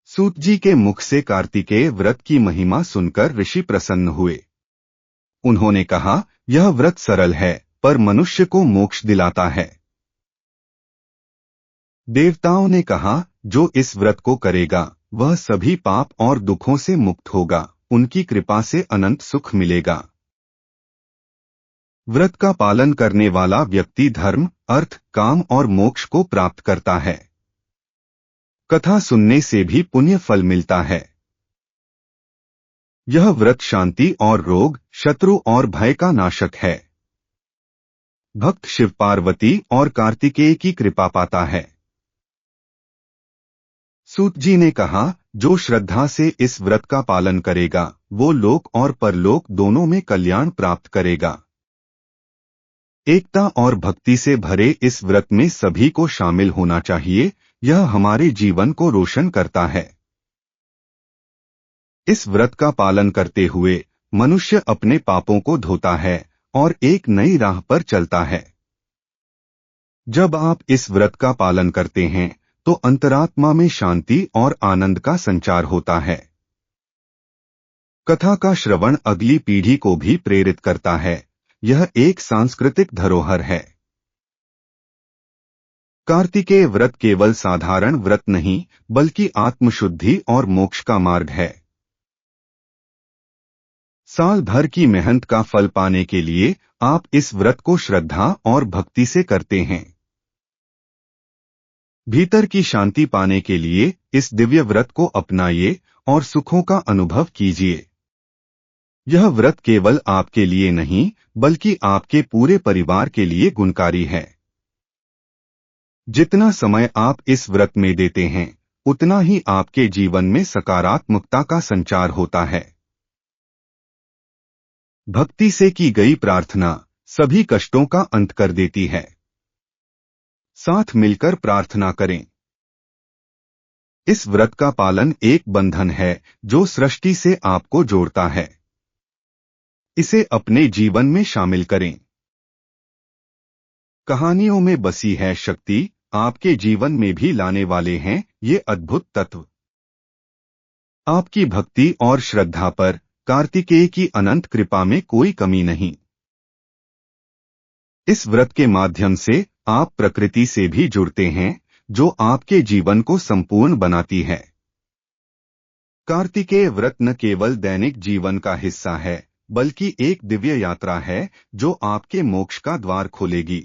सूत जी के मुख से कार्तिकेय व्रत की महिमा सुनकर ऋषि प्रसन्न हुए। उन्होंने कहा, यह व्रत सरल है पर मनुष्य को मोक्ष दिलाता है। देवताओं ने कहा, जो इस व्रत को करेगा वह सभी पाप और दुखों से मुक्त होगा, उनकी कृपा से अनंत सुख मिलेगा। व्रत का पालन करने वाला व्यक्ति धर्म, अर्थ, काम और मोक्ष को प्राप्त करता है। कथा सुनने से भी पुण्य फल मिलता है। यह व्रत शांति और रोग, शत्रु और भय का नाशक है। भक्त शिव पार्वती और कार्तिकेय की कृपा पाता है। सूत जी ने कहा, जो श्रद्धा से इस व्रत का पालन करेगा वो लोक और परलोक दोनों में कल्याण प्राप्त करेगा। एकता और भक्ति से भरे इस व्रत में सभी को शामिल होना चाहिए, यह हमारे जीवन को रोशन करता है। इस व्रत का पालन करते हुए मनुष्य अपने पापों को धोता है और एक नई राह पर चलता है। जब आप इस व्रत का पालन करते हैं तो अंतरात्मा में शांति और आनंद का संचार होता है। कथा का श्रवण अगली पीढ़ी को भी प्रेरित करता है। यह एक सांस्कृतिक धरोहर है। कार्तिकेय व्रत केवल साधारण व्रत नहीं बल्कि आत्मशुद्धि और मोक्ष का मार्ग है। साल भर की मेहनत का फल पाने के लिए आप इस व्रत को श्रद्धा और भक्ति से करते हैं। भीतर की शांति पाने के लिए इस दिव्य व्रत को अपनाइए और सुखों का अनुभव कीजिए। यह व्रत केवल आपके लिए नहीं बल्कि आपके पूरे परिवार के लिए गुणकारी है। जितना समय आप इस व्रत में देते हैं उतना ही आपके जीवन में सकारात्मकता का संचार होता है। भक्ति से की गई प्रार्थना सभी कष्टों का अंत कर देती है। साथ मिलकर प्रार्थना करें। इस व्रत का पालन एक बंधन है जो सृष्टि से आपको जोड़ता है। इसे अपने जीवन में शामिल करें। कहानियों में बसी है शक्ति, आपके जीवन में भी लाने वाले हैं ये अद्भुत तत्व। आपकी भक्ति और श्रद्धा पर कार्तिकेय की अनंत कृपा में कोई कमी नहीं। इस व्रत के माध्यम से आप प्रकृति से भी जुड़ते हैं जो आपके जीवन को संपूर्ण बनाती है। कार्तिकेय व्रत न केवल दैनिक जीवन का हिस्सा है बल्कि एक दिव्य यात्रा है जो आपके मोक्ष का द्वार खोलेगी।